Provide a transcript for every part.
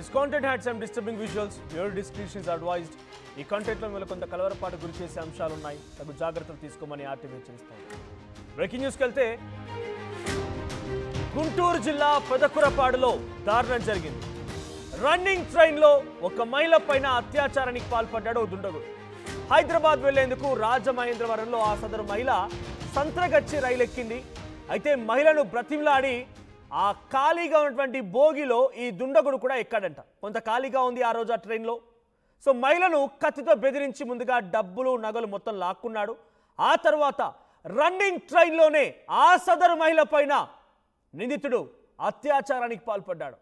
This content had some disturbing visuals. Your discretion is advised. ఈ కంటెంట్లో మీరు కొంత కలవరపాటు గురి చేసే అంశాలు ఉన్నాయి. తగు జాగ్రత్తలు తీసుకోమని ఆర్టీవీ హెచ్చరిస్తోంది. బ్రేకింగ్ న్యూస్కి వెళ్తే గుంటూరు జిల్లా పెదకురపాడులో దారుణం జరిగింది. రన్నింగ్ ట్రైన్లో ఒక మహిళ పైన అత్యాచారానికి పాల్పడ్డాడు దుండగుడు. హైదరాబాద్ వెళ్లేందుకు రాజమహేంద్రవరంలో ఆ సదరు మహిళ సంత్రగచ్చి రైలు ఎక్కింది. అయితే మహిళను బ్రతిమలాడి ఆ ఖాళీగా ఉన్నటువంటి బోగిలో ఈ దుండగుడు కూడా ఎక్కాడంట. కొంత ఖాళీగా ఉంది ఆ రోజు ఆ ట్రైన్లో. సో మహిళను కత్తితో బెదిరించి ముందుగా డబ్బులు నగలు మొత్తం లాక్కున్నాడు. ఆ తర్వాత రన్నింగ్ ట్రైన్లోనే ఆ సదరు మహిళ పైన నిందితుడు అత్యాచారానికి పాల్పడ్డాడు.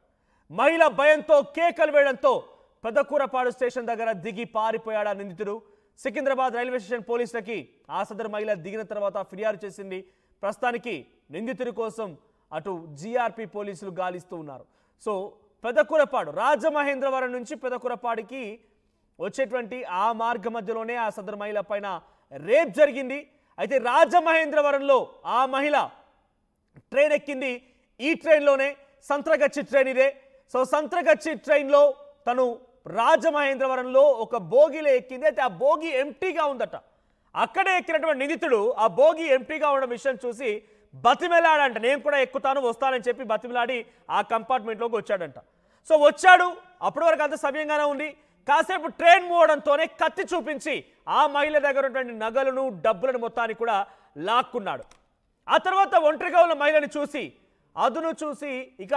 మహిళ భయంతో కేకలు వేయడంతో పెదకూరపాడు స్టేషన్ దగ్గర దిగి పారిపోయాడు ఆ నిందితుడు. సికింద్రాబాద్ రైల్వే స్టేషన్ పోలీసులకి ఆ సదరు మహిళ దిగిన తర్వాత ఫిర్యాదు చేసింది. ప్రస్తుతానికి నిందితుడి కోసం అటు జీఆర్పీ పోలీసులు గాలిస్తూ ఉన్నారు. సో పెదకూరపాడు రాజమహేంద్రవరం నుంచి పెదకూరపాడుకి వచ్చేటువంటి ఆ మార్గ మధ్యలోనే ఆ సదరు మహిళ పైన రేప్ జరిగింది. అయితే రాజమహేంద్రవరంలో ఆ మహిళ ట్రైన్ ఎక్కింది. ఈ ట్రైన్లోనే సంత్రగచ్చి ట్రైన్ ఇదే. సో సంత్రగచ్చి ట్రైన్లో తను రాజమహేంద్రవరంలో ఒక బోగిలో ఎక్కింది. అయితే ఆ బోగి ఎంటీగా ఉందట. అక్కడే ఎక్కినటువంటి నిందితుడు ఆ బోగి ఎంటీగా ఉన్న విషయం చూసి బతిమిలాడంట. నేను కూడా ఎక్కుతాను వస్తానని చెప్పి బతిమిలాడి ఆ కంపార్ట్మెంట్లోకి వచ్చాడంట. సో వచ్చాడు, అప్పటి వరకు అంత సవ్యంగానే ఉంది. కాసేపు ట్రైన్ మోవడంతోనే కత్తి చూపించి ఆ మహిళ దగ్గర ఉన్నటువంటి నగలను డబ్బులను మొత్తాన్ని కూడా లాక్కున్నాడు. ఆ తర్వాత ఒంటరిగా ఉన్న మహిళని చూసి అదును చూసి ఇక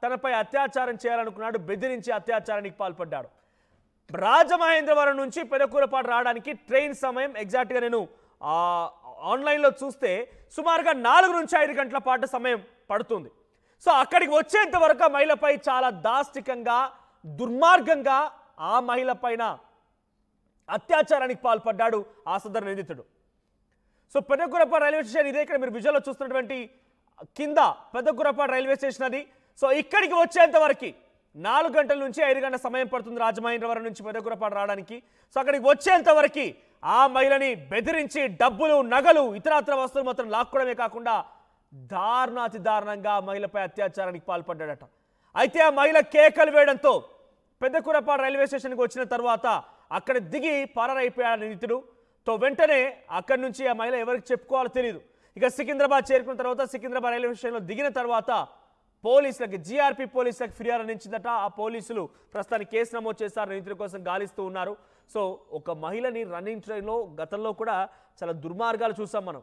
తనపై అత్యాచారం చేయాలనుకున్నాడు. బెదిరించి అత్యాచారానికి పాల్పడ్డాడు. రాజమహేంద్రవరం నుంచి పెదకూరపాడు రావడానికి ట్రైన్ సమయం ఎగ్జాక్ట్గా నేను ఆన్లైన్లో చూస్తే సుమారుగా 4 నుంచి 5 గంటల పాటు సమయం పడుతుంది. సో అక్కడికి వచ్చేంత వరకు ఆ మహిళపై చాలా దాష్టికంగా దుర్మార్గంగా ఆ మహిళ పైన అత్యాచారానికి పాల్పడ్డాడు ఆ సదరు నిందితుడు. సో పెదకూరపాడు రైల్వే స్టేషన్ ఇదే. ఇక్కడ మీరు విజువల్లో చూస్తున్నటువంటి కింద పెదకూరపాడు రైల్వే స్టేషన్ అది. సో ఇక్కడికి వచ్చేంత వరకు 4 గంటల నుంచి 5 గంటల సమయం పడుతుంది రాజమహేంద్రవరం నుంచి పెదకూరపాడు రావడానికి. సో అక్కడికి వచ్చేంత వరకు ఆ మహిళని బెదిరించి డబ్బులు నగలు ఇతరత్ర వస్తువులు మొత్తం లాక్కోవడమే కాకుండా దారుణాతి దారుణంగా ఆ మహిళపై అత్యాచారానికి పాల్పడ్డాడట. అయితే ఆ మహిళ కేకలు వేయడంతో పెదకూరపాడు రైల్వే స్టేషన్కి వచ్చిన తర్వాత అక్కడ దిగి పరారైపోయాడు నిందితుడు. తో వెంటనే అక్కడి నుంచి ఆ మహిళ ఎవరికి చెప్పుకోవాలో తెలియదు. ఇక సికింద్రాబాద్ చేరుకున్న తర్వాత సికింద్రాబాద్ రైల్వే స్టేషన్లో దిగిన తర్వాత పోలీసులకి జీఆర్పీ పోలీసులకు ఫిర్యాదు అందించిందట. ఆ పోలీసులు ప్రస్తుతానికి కేసు నమోదు చేశారు. నిందితుల కోసం గాలిస్తూ ఉన్నారు. సో ఒక మహిళని రన్నింగ్ ట్రైన్లో గతంలో కూడా చాలా దుర్మార్గాలు చూసాం మనం.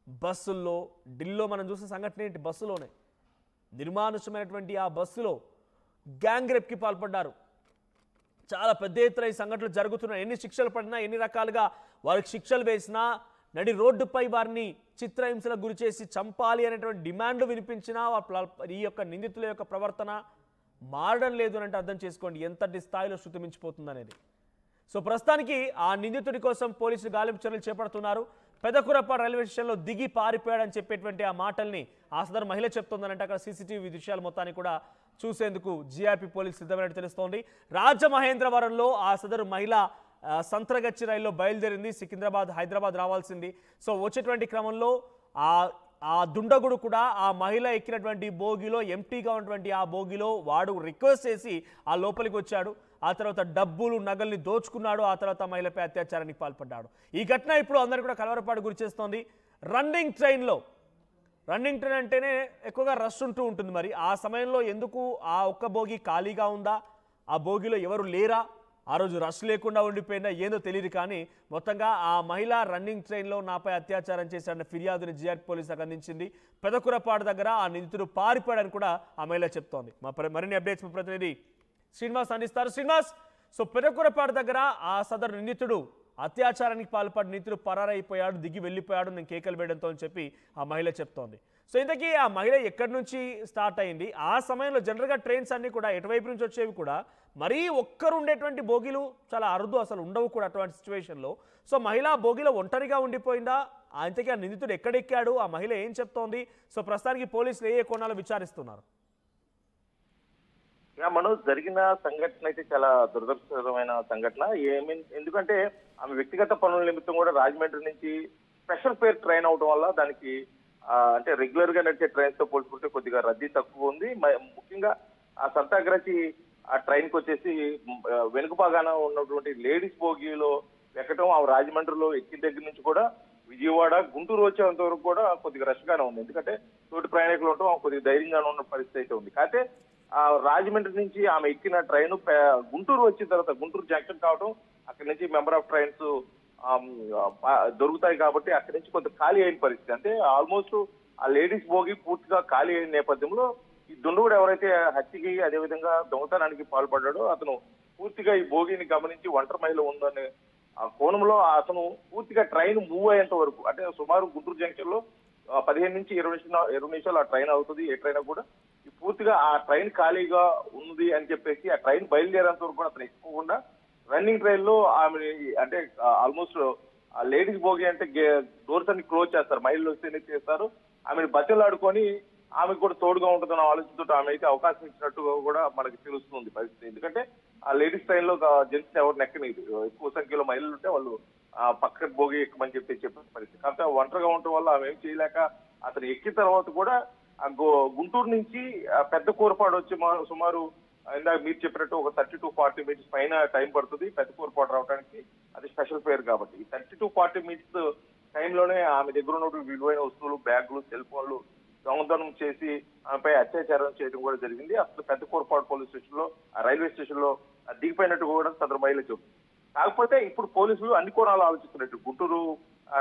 బస్సుల్లో ఢిల్లీలో మనం చూసిన సంఘటన ఏంటి? బస్సులోనే నిర్మానుష్యమైనటువంటి ఆ బస్సులో గ్యాంగ్ రేప్కి పాల్పడ్డారు. చాలా పెద్ద ఎత్తున ఈ సంఘటనలు జరుగుతున్నాయి. ఎన్ని శిక్షలు పడినా ఎన్ని రకాలుగా వారికి శిక్షలు వేసినా నడి రోడ్డుపై వారిని చిత్రహింసలకు గురి చేసి చంపాలి అనేటువంటి డిమాండ్లు వినిపించినా ఈ యొక్క నిందితుల యొక్క ప్రవర్తన మారడం లేదు అంటే అర్థం చేసుకోండి ఎంతటి స్థాయిలో శృతి మించిపోతుంది అనేది. సో ప్రస్తుతానికి ఆ నిందితుడి కోసం పోలీసులు గాలింపు చర్యలు చేపడుతున్నారు. పెదకూరపాడు రైల్వే స్టేషన్లో దిగి పారిపోయాడని చెప్పేటువంటి ఆ మాటల్ని ఆ సదరు మహిళ చెప్తుందనంటే అక్కడ సీసీటీవీ దృశ్యాలు మొత్తాన్ని కూడా చూసేందుకు జీఆర్పీ పోలీసు సిద్ధమైనట్టు తెలుస్తోంది. రాజమహేంద్రవరంలో ఆ సదరు మహిళ సంత్రగచ్చి రైల్లో బయలుదేరింది. సికింద్రాబాద్ హైదరాబాద్ రావాల్సింది. సో వచ్చేటువంటి క్రమంలో ఆ దుండగుడు కూడా ఆ మహిళ ఎక్కినటువంటి బోగిలో ఎంటీగా ఉన్నటువంటి ఆ బోగిలో వాడు రిక్వెస్ట్ చేసి ఆ లోపలికి వచ్చాడు. ఆ తర్వాత డబ్బులు నగల్ని దోచుకున్నాడు. ఆ తర్వాత మహిళపై అత్యాచారానికి పాల్పడ్డాడు. ఈ ఘటన ఇప్పుడు అందరికీ కూడా కలవరపాటు గురి చేస్తోంది. రన్నింగ్ ట్రైన్ అంటేనే ఎక్కువగా రష్ ఉంటూ ఉంటుంది. మరి ఆ సమయంలో ఎందుకు ఆ ఒక్క బోగి ఖాళీగా ఉందా? ఆ బోగిలో ఎవరు లేరా? ఆ రోజు రష్ లేకుండా ఉండిపోయిందా ఏందో తెలియదు. కానీ మొత్తంగా ఆ మహిళ రన్నింగ్ ట్రైన్లో నాపై అత్యాచారం చేశాడన్న ఫిర్యాదుని జీఆర్పీ పోలీసులకు అందించింది. పెదకూరపాడు దగ్గర ఆ నిందితుడు పారిపోయాడని కూడా ఆ మహిళ చెప్తోంది. మరిన్ని అప్డేట్స్ మా ప్రతినిధి శ్రీనివాస్ అందిస్తారు. శ్రీనివాస్, సో పెదకూరపాడు దగ్గర ఆ సదరు నిందితుడు అత్యాచారానికి పాల్పడి నిందితుడు పరారైపోయాడు, దిగి వెళ్ళిపోయాడు, నేను కేకలు వేయడంతో అని చెప్పి ఆ మహిళ చెప్తోంది. సో ఇంతకీ ఆ మహిళ ఎక్కడి నుంచి స్టార్ట్ అయింది? ఆ సమయంలో జనరల్గా ట్రైన్స్ అన్నీ కూడా ఎటువైపు నుంచి వచ్చేవి కూడా మరీ ఒక్కరు ఉండేటువంటి బోగీలు చాలా అరుదు, అసలు ఉండవు కూడా అటువంటి సిచ్యువేషన్లో. సో మహిళ బోగిలో ఒంటరిగా ఉండిపోయిందా? ఇంతకీ ఆ నిందితుడు ఎక్కడెక్కాడు? ఆ మహిళ ఏం చెప్తోంది? సో ప్రస్తుతానికి పోలీసులు ఏ కోణాలు విచారిస్తున్నారు? మనోజ్, జరిగిన సంఘటన అయితే చాలా దురదృష్టకరమైన సంఘటన. ఎందుకంటే ఆమె వ్యక్తిగత పనుల నిమిత్తం కూడా రాజమండ్రి నుంచి స్పెషల్ ఫేర్ ట్రైన్ అవడం వల్ల దానికి అంటే రెగ్యులర్ గా నడిచే ట్రైన్స్ తో పోల్చుకుంటే కొద్దిగా రద్దీ తక్కువ ఉంది. ముఖ్యంగా ఆ సంతాగ్రచి ఆ ట్రైన్ కి వచ్చేసి వెనుక భాగాన ఉన్నటువంటి లేడీస్ బోగీలో ఎక్కడం, ఆ రాజమండ్రిలో ఎక్కిన దగ్గర నుంచి కూడా విజయవాడ గుంటూరు వచ్చేంత వరకు కూడా కొద్దిగా రష్ గానే ఉంది. ఎందుకంటే తోటి ప్రయాణికులు ఉండటం కొద్దిగా ధైర్యంగానే ఉన్న పరిస్థితి అయితే ఉంది. కాకపోతే ఆ రాజమండ్రి నుంచి ఆమె ఎక్కిన ట్రైన్ గుంటూరు వచ్చిన తర్వాత గుంటూరు జంక్షన్ కావడం, అక్కడి నుంచి మెంబర్ ఆఫ్ ట్రైన్స్ దొరుకుతాయి కాబట్టి అక్కడి నుంచి కొంత ఖాళీ అయిన పరిస్థితి. అంటే ఆల్మోస్ట్ ఆ లేడీస్ బోగి పూర్తిగా ఖాళీ అయిన నేపథ్యంలో ఈ దుండగుడు ఎవరైతే హత్యకి అదేవిధంగా దొంగతనానికి పాల్పడ్డాడో అతను పూర్తిగా ఈ బోగిని గమనించి ఒంటరి మహిళ ఉందనే ఆ కోణంలో అతను పూర్తిగా ట్రైన్ మూవ్ అయ్యేంత వరకు, అంటే సుమారు గుంటూరు జంక్షన్ లో 15 నుంచి 20 నిమిషాలు ఆ ట్రైన్ అవుతుంది. ఏ ట్రైన్ కూడా పూర్తిగా ఆ ట్రైన్ ఖాళీగా ఉంది అని చెప్పేసి ఆ ట్రైన్ బయలుదేరేంత వరకు కూడా అతను ఎక్కువకుండా రన్నింగ్ ట్రైన్ లో ఆమె, అంటే ఆల్మోస్ట్ ఆ లేడీస్ బోగి అంటే డోర్స్ అన్ని క్లోజ్ చేస్తారు, మహిళలు వస్తేనే చేస్తారు. ఆమెను బతిలాడుకొని ఆమెకు కూడా తోడుగా ఉంటుందన్న ఆలోచనతో ఆమె అయితే అవకాశం ఇచ్చినట్టుగా కూడా మనకి తెలుస్తుంది పరిస్థితి. ఎందుకంటే ఆ లేడీస్ ట్రైన్ లో జెంట్స్ ఎవరు ఎక్కలేదు, ఎక్కువ సంఖ్యలో మహిళలు ఉంటే వాళ్ళు పక్క బోగి ఎక్కమని చెప్పే పరిస్థితి. కాకపోతే ఒంటరిగా ఉండటం వల్ల ఆమె ఏం చేయలేక అతను ఎక్కిన తర్వాత కూడా గుంటూరు నుంచి పెద్ద కూరపాడు వచ్చి సుమారు ఇందాక మీరు చెప్పినట్టు ఒక 30 to 40 మినిట్స్ పైన టైం పడుతుంది పెద్ద కూరపాటు రావడానికి. అది స్పెషల్ ఫేర్ కాబట్టి ఈ 30 to 40 మినిట్స్ టైంలోనే ఆమె దగ్గర ఉన్న విలువైన వస్తువులు, బ్యాగులు, సెల్ ఫోన్లు దొంగతనం చేసి ఆమెపై అత్యాచారం చేయడం కూడా జరిగింది. అసలు పెద్ద కూరపాటు పోలీస్ స్టేషన్ లో, రైల్వే స్టేషన్ లో దిగిపోయినట్టు కూడా సదరు మహిళ చెబుతుంది. కాకపోతే ఇప్పుడు పోలీసులు అన్ని కోణాలు ఆలోచిస్తున్నట్టు గుంటూరు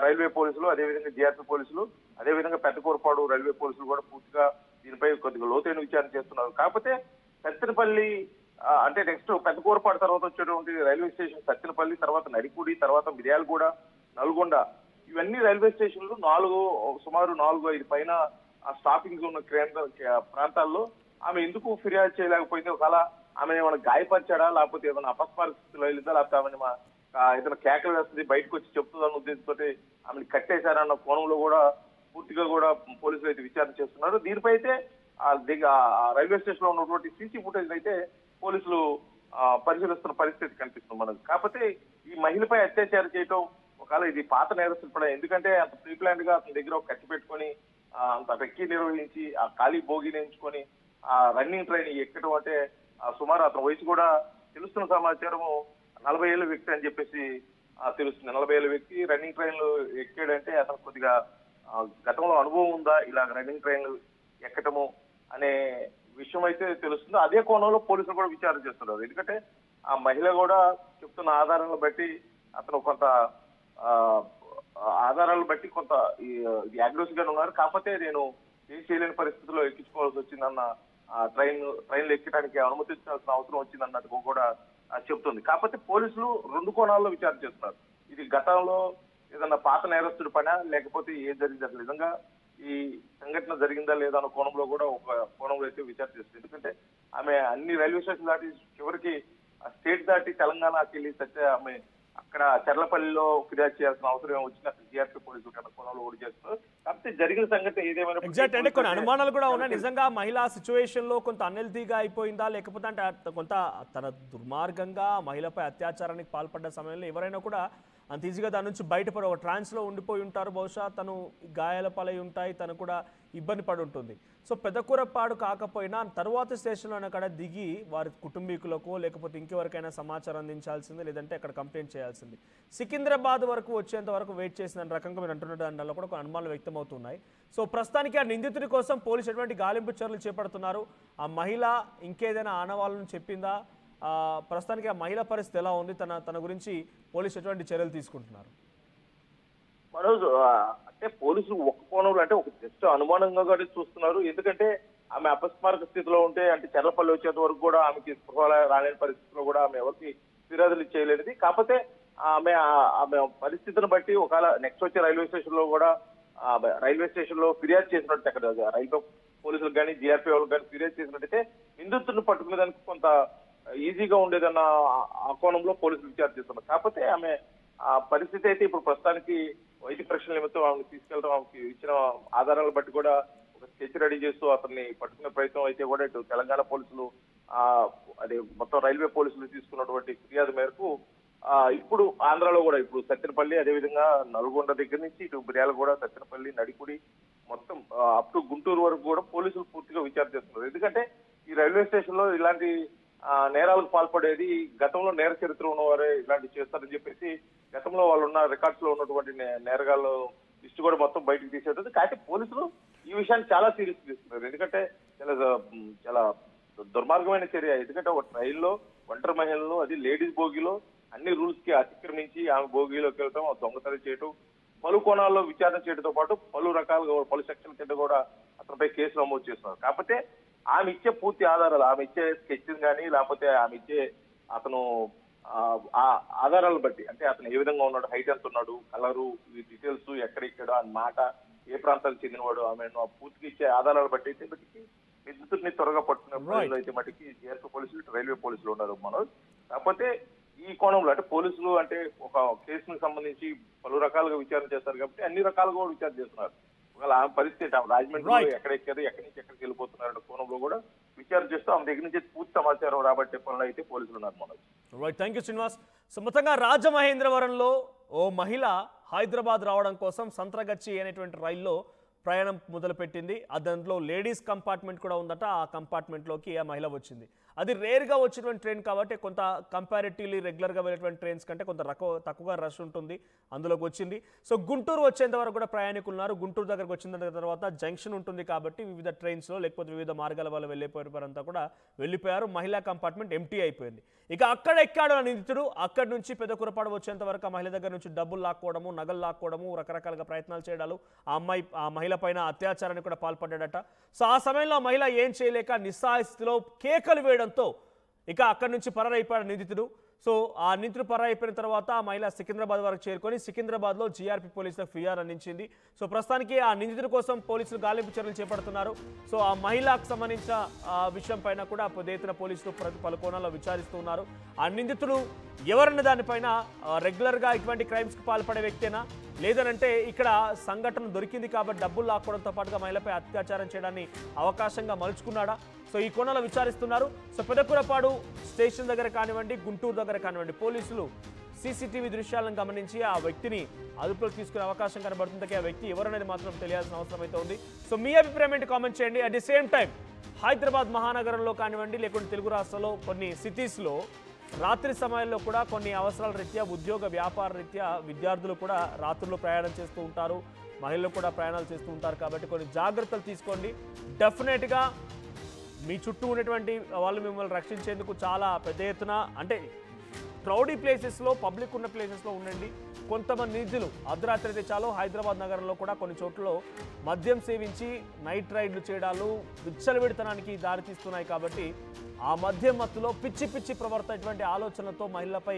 రైల్వే పోలీసులు, అదేవిధంగా జిఆర్పీ పోలీసులు, అదేవిధంగా పెద్ద కూరపాడు రైల్వే పోలీసులు కూడా పూర్తిగా దీనిపై కొద్దిగా లోతైన విచారణ చేస్తున్నారు. కాకపోతే సత్తెనపల్లి అంటే నెక్స్ట్ పెద్ద కూరపాడు తర్వాత వచ్చేటువంటి రైల్వే స్టేషన్ సత్తెనపల్లి, తర్వాత నడికుడి, తర్వాత మిర్యాలగూడ, నల్గొండ, ఇవన్నీ రైల్వే స్టేషన్లు సుమారు 4-5 పైన స్టాపింగ్స్ ఉన్న ప్రాంతాల్లో ఆమె ఎందుకు ఫిర్యాదు చేయలేకపోయింది? ఒకవేళ ఆమె ఏమైనా గాయపరిచాడా, లేకపోతే ఏదైనా అపస్మారక స్థితిలో వెళ్ళిందా, లేకపోతే ఆమె ఏదైనా కేకలు వేస్తుంది బయటకు వచ్చి చెప్తుందన్న ఉద్దేశంతో ఆమెను కట్టేశారన్న కోణంలో కూడా పూర్తిగా కూడా పోలీసులు అయితే విచారణ చేస్తున్నారు. దీనిపై అయితే రైల్వే స్టేషన్ లో ఉన్నటువంటి సీసీ ఫుటేజ్ అయితే పోలీసులు పరిశీలిస్తున్న పరిస్థితి కనిపిస్తుంది మనకు. కాకపోతే ఈ మహిళపై అత్యాచారం చేయటం ఒకవేళ ఇది పాత నేరస్తులు కూడా, ఎందుకంటే అంత ప్రీ ప్లాన్డ్ గా అతని దగ్గర ఒక కట్టి పెట్టుకొని అంత రెక్కి నిర్వహించి ఆ ఖాళీ బోగిని ఎంచుకొని ఆ రన్నింగ్ ట్రైన్ ఎక్కడం అంటే సుమారు అతని వయసు కూడా తెలుస్తున్న సమాచారము 40 ఏళ్ళ వ్యక్తి అని చెప్పేసి తెలుస్తుంది. 40 ఏళ్ళ వ్యక్తి రన్నింగ్ ట్రైన్లు ఎక్కాడంటే అతను కొద్దిగా గతంలో అనుభవం ఉందా ఇలా రన్నింగ్ ట్రైన్లు ఎక్కటము అనే విషయం అయితే తెలుస్తుంది. అదే కోణంలో పోలీసులు కూడా విచారణ చేస్తున్నారు. ఎందుకంటే ఆ మహిళ కూడా చెప్తున్న ఆధారాలను బట్టి అతను కొంత ఆధారాలను బట్టి కొంత అగ్రెసివ్ గా ఉన్నారు. కాకపోతే నేను ఏం చేయలేని పరిస్థితుల్లో ఎక్కించుకోవాల్సి వచ్చిందన్న ట్రైన్లు ఎక్కడానికి అనుమతించాల్సిన అవసరం వచ్చిందన్నట్టు కూడా చెప్తుంది. కాకపోతే పోలీసులు 2 కోణాల్లో విచారణ చేస్తున్నారు. ఇది గతంలో ఏదన్నా పాత నేరస్తుడి పనా, లేకపోతే ఏం జరిగింది, అసలు నిజంగా ఈ సంఘటన జరిగిందా లేదా అన్న కోణంలో కూడా ఒక కోణంలో అయితే విచారణ చేస్తుంది. ఎందుకంటే ఆమె అన్ని రైల్వే స్టేషన్ దాటి చివరికి స్టేట్ దాటి తెలంగాణకి వెళ్ళి ఆమె అక్కడ చర్లపల్లిలో ఫిర్యాదు చేయాల్సిన అవసరం వచ్చింది. అక్కడ జిఆర్పీ పోలీసులు కన్నా కోణంలో ఓడి చేస్తున్నారు. కాకపోతే జరిగిన సంగతి ఏదేమైనా ఎగ్జాక్ట్ అంటే కొన్ని అనుమానాలు కూడా ఉన్నాయి. నిజంగా మహిళా సిచ్యువేషన్ లో కొంత అన్హెల్తీగా అయిపోయిందా, లేకపోతే అంటే కొంత తన దుర్మార్గంగా మహిళపై అత్యాచారానికి పాల్పడ్డ సమయంలో ఎవరైనా కూడా అంత ఈజీగా దాని నుంచి బయటపడి ఒక ట్రాన్స్లో ఉండిపోయి ఉంటారు. బహుశా తను గాయాల పాలై ఉంటాయి, తను కూడా ఇబ్బంది పడి ఉంటుంది. సో పెద్ద కూరపాడు కాకపోయినా తర్వాత స్టేషన్లో అక్కడ దిగి వారి కుటుంబీకులకు లేకపోతే ఇంకెవరికైనా సమాచారం అందించాల్సింది, లేదంటే అక్కడ కంప్లైంట్ చేయాల్సింది. సికింద్రాబాద్ వరకు వచ్చేంత వరకు వెయిట్ చేసిన రకంగా మీరు అంటున్న దానిలో కూడా అనుమానాలు వ్యక్తమవుతున్నాయి. సో ప్రస్తుతానికి ఆ నిందితుడి కోసం పోలీసు ఎటువంటి గాలింపు చర్యలు చేపడుతున్నారు? ఆ మహిళ ఇంకేదైనా ఆనవాళ్ళను చెప్పిందా? ప్రస్తుతానికి ఆ మహిళ పరిస్థితి ఎలా ఉంది? తన గురించి పోలీసు ఎటువంటి చర్యలు తీసుకుంటున్నారు? మనోజ్, అంటే పోలీసులు ఒక కోణంలో అంటే ఒక జస్ట్ అనుమానంగా కూడా చూస్తున్నారు. ఎందుకంటే ఆమె అపస్మారక స్థితిలో ఉంటే, అంటే చర్లపల్లి వచ్చేంత వరకు కూడా ఆమెకి స్పృహ రాలేని పరిస్థితిలో కూడా ఆమె ఎవరికి ఫిర్యాదులు చేయలేనిది. కాకపోతే ఆమె పరిస్థితిని బట్టి ఒకవేళ నెక్స్ట్ వచ్చే రైల్వే స్టేషన్ లో కూడా రైల్వే స్టేషన్ లో ఫిర్యాదు చేసినట్టు, అక్కడ రైల్వే పోలీసులకు కానీ జిఆర్పీ వాళ్ళకి కానీ ఫిర్యాదు చేసినట్టయితే నిందితుడిని పట్టుకునేదానికి కొంత ఈజీగా ఉండేదన్న ఆ కోణంలో పోలీసులు విచారణ చేస్తున్నారు. కాకపోతే ఆమె ఆ పరిస్థితి అయితే ఇప్పుడు ప్రస్తుతానికి వైద్య పరీక్షల నిమిత్తం ఆమెను తీసుకెళ్తాం. ఆమెకి ఇచ్చిన ఆధారాలను బట్టి కూడా ఒక స్కెచ్ రెడీ చేస్తూ అతన్ని పట్టుకునే ప్రయత్నం అయితే కూడా ఇటు తెలంగాణ పోలీసులు అదే మొత్తం రైల్వే పోలీసులు తీసుకున్నటువంటి ఫిర్యాదు మేరకు ఇప్పుడు ఆంధ్రాలో కూడా ఇప్పుడు సత్తెనపల్లి, అదేవిధంగా నల్గొండ దగ్గర నుంచి ఇటు మిర్యాలగూడ, సత్తెనపల్లి, నడికుడి మొత్తం అప్ టు గుంటూరు వరకు కూడా పోలీసులు పూర్తిగా విచారణ చేస్తున్నారు. ఎందుకంటే ఈ రైల్వే స్టేషన్ లో ఇలాంటి నేరాలకు పాల్పడేది గతంలో నేర చరిత్ర ఉన్నవారే ఇలాంటివి చేస్తారని చెప్పేసి గతంలో వాళ్ళు ఉన్న రికార్డ్స్ లో ఉన్నటువంటి నేరగాళ్ళు లిస్టు కూడా మొత్తం బయటకు తీసేది. కాకపోతే పోలీసులు ఈ విషయాన్ని చాలా సీరియస్ తీసుకున్నారు. ఎందుకంటే చాలా దుర్మార్గమైన చర్య. ఎందుకంటే ఒక ట్రైన్లో ఒంటరి మహిళలు, అది లేడీస్ బోగిలో అన్ని రూల్స్ కి అతిక్రమించి ఆమె బోగిలోకి వెళ్ళటం, దొంగతనం చేయటం, పలు కోణాల్లో విచారణ చేయడంతో పాటు పలు రకాలుగా పలు సెక్షన్ల కింద కూడా అతనిపై కేసు నమోదు చేస్తున్నారు. కాకపోతే ఆమె ఇచ్చే పూర్తి ఆధారాలు, ఆమె ఇచ్చే స్కెచ్చింగ్ కానీ లేకపోతే ఆమె ఇచ్చే అతను ఆ ఆధారాలను బట్టి, అంటే అతను ఏ విధంగా ఉన్నాడు, హైట్ ఎంత ఉన్నాడు, కలరు, ఈ డీటెయిల్స్ ఎక్కడెక్కడో అని మాట, ఏ ప్రాంతానికి చెందినవాడు, ఆమె పూర్తిగా ఇచ్చే ఆధారాలు బట్టి అయితే మట్టికి నిందితుడిని త్వరగా పట్టుకునే ప్రజలు అయితే మట్టికి జీఆర్పీ పోలీసులు, రైల్వే పోలీసులు ఉన్నారు మనోజ్. కాకపోతే ఈ కోణంలో అంటే పోలీసులు అంటే ఒక కేసుకు సంబంధించి పలు రకాలుగా విచారణ చేస్తారు కాబట్టి అన్ని రకాలుగా కూడా విచారణ చేస్తున్నారు. ఒకవేళ ఆమె పరిస్థితి రాజమండ్రిలో ఎక్కడెక్కారు, ఎక్కడి నుంచి ఎక్కడికి వెళ్ళిపోతున్నారు కోణంలో కూడా విచారణ చేస్తూ ఆమె దగ్గర నుంచి పూర్తి సమాచారం రాబట్టే పనులు అయితే పోలీసులు ఉన్నారు Manoj. Right, thank you Srinivas. So మొత్తంగా రాజమహేంద్రవరంలో ఓ మహిళ హైదరాబాద్ రావడం కోసం సంత్రగచ్చి అనేటువంటి రైల్లో ప్రయాణం మొదలుపెట్టింది. దాంట్లో లేడీస్ కంపార్ట్మెంట్ కూడా ఉందట. ఆ కంపార్ట్మెంట్లోకి ఆ మహిళ వచ్చింది. అది రేర్గా వచ్చినటువంటి ట్రైన్ కాబట్టి కొంత కంపారిటివ్లీ రెగ్యులర్గా వెళ్ళేటువంటి ట్రైన్స్ కంటే కొంత తక్కువగా రష్ ఉంటుంది, అందులోకి వచ్చింది. సో గుంటూరు వచ్చేంత వరకు కూడా ప్రయాణికులు ఉన్నారు. గుంటూరు దగ్గరకు వచ్చిన తర్వాత జంక్షన్ ఉంటుంది కాబట్టి వివిధ ట్రైన్స్లో లేకపోతే వివిధ మార్గాల వల్ల వెళ్ళిపోయారంతా కూడా వెళ్ళిపోయారు. మహిళా కంపార్ట్మెంట్ ఎంటీ అయిపోయింది. ఇక అక్కడ ఎక్కాడు నిందితుడు. అక్కడి నుంచి పెదకురపాడు వచ్చేంత వరకు ఆ మహిళ దగ్గర నుంచి డబ్బులు లాక్కోవడము, నగలు లాక్కోవడము, రకరకాలుగా ప్రయత్నాలు చేయడాలు, ఆ మహిళ పైన అత్యాచారానికి కూడా పాల్పడ్డాడట. సో ఆ సమయంలో ఆ మహిళ ఏం చేయలేక నిస్సహాయ స్థితిలో కేకలు వేయడంతో ఇక అక్కడి నుంచి పరారైపోయాడు నిందితుడు. సో ఆ నిందితుడు పరారైపోయిన తర్వాత ఆ మహిళ సికింద్రాబాద్ వరకు చేరుకొని సికింద్రాబాద్లో జీఆర్పీ పోలీసులకు ఫిర్యాదు అందించింది. సో ప్రస్తుతానికి ఆ నిందితుడి కోసం పోలీసులు గాలింపు చర్యలు చేపడుతున్నారు. సో ఆ మహిళకు సంబంధించిన విషయం పైన కూడా పెద్ద పోలీసులు పలు కోణాల్లో విచారిస్తూ ఉన్నారు. ఆ నిందితుడు ఎవరన్న దానిపైన రెగ్యులర్గా ఇటువంటి క్రైమ్స్కి పాల్పడే వ్యక్తేనా, లేదనంటే ఇక్కడ సంఘటన దొరికింది కాబట్టి డబ్బులు లాక్కోవడంతో పాటుగా మహిళపై అత్యాచారం చేయడాన్ని అవకాశంగా మలుచుకున్నాడా? సో ఈ కోణాల్లో విచారిస్తున్నారు. సో పెదకురపాడు స్టేషన్ దగ్గర కానివ్వండి, గుంటూరు దగ్గర కానివ్వండి, పోలీసులు సీసీటీవీ దృశ్యాలను గమనించి ఆ వ్యక్తిని అదుపులోకి తీసుకునే అవకాశం కనబడుతుంది. ఆ వ్యక్తి ఎవరనేది మాత్రం తెలియాల్సిన అవసరం అయితే ఉంది. సో మీ అభిప్రాయం ఏంటి కామెంట్ చేయండి. At the same time Hyderabad మహానగరంలో కానివ్వండి, లేకుంటే తెలుగు రాష్ట్రాల్లో కొన్ని సిటీస్లో రాత్రి సమయాల్లో కూడా కొన్ని అవసరాల రీత్యా, ఉద్యోగ వ్యాపార రీత్యా విద్యార్థులు కూడా రాత్రుల్లో ప్రయాణం చేస్తూ ఉంటారు, మహిళలు కూడా ప్రయాణాలు చేస్తూ ఉంటారు. కాబట్టి కొన్ని జాగ్రత్తలు తీసుకోండి. డెఫినెట్గా మీ చుట్టూ ఉన్నటువంటి వాళ్ళు మిమ్మల్ని రక్షించేందుకు చాలా పెద్ద ఎత్తున, అంటే క్రౌడీ ప్లేసెస్లో, పబ్లిక్ ఉన్న ప్లేసెస్లో ఉండండి. కొంతమంది నిధులు అర్ధరాత్రి అయితే చాలు హైదరాబాద్ నగరంలో కూడా కొన్ని చోట్లలో మద్యం సేవించి నైట్ రైడ్లు చేయడాలు విచ్చలవిడితనానికి దారితీస్తున్నాయి. కాబట్టి ఆ మద్యం మత్తులో పిచ్చి పిచ్చి ప్రవర్తనటువంటి ఆలోచనలతో మహిళలపై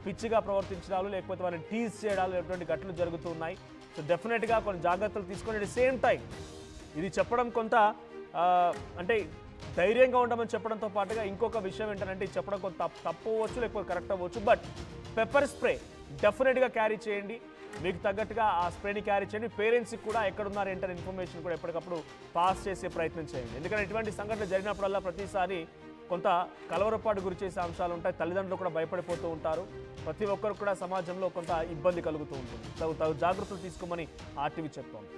పిచ్చిగా ప్రవర్తించడాలు, లేకపోతే వారిని టీజ్ చేయడాలు ఇటువంటి ఘటనలు జరుగుతూ ఉన్నాయి. సో డెఫినెట్గా కొన్ని జాగ్రత్తలు తీసుకొని అట్ ది సేమ్ టైం ఇది చెప్పడం కొంత అంటే ధైర్యంగా ఉండమని చెప్పడంతో పాటుగా ఇంకొక విషయం ఏంటంటే ఇది చెప్పడం కొంత తప్పు అవ్వచ్చు, లేకపోతే కరెక్ట్ అవ్వచ్చు. బట్ పెప్పర్ స్ప్రే డెఫినెట్గా క్యారీ చేయండి. మీకు తగ్గట్టుగా ఆ స్ప్రేని క్యారీ చేయండి. పేరెంట్స్కి కూడా ఎక్కడున్నారు ఏంటనే ఇన్ఫర్మేషన్ కూడా ఎప్పటికప్పుడు పాస్ చేసే ప్రయత్నం చేయండి. ఎందుకంటే ఇటువంటి సంఘటనలు జరిగినప్పుడల్లా ప్రతిసారి కొంత కలవరపాటు గురి చేసే అంశాలు ఉంటాయి. తల్లిదండ్రులు కూడా భయపడిపోతూ ఉంటారు. ప్రతి ఒక్కరు కూడా సమాజంలో కొంత ఇబ్బంది కలుగుతూ ఉంటుంది. జాగ్రత్తలు తీసుకోమని ఆర్టీవీ చెప్తోంది.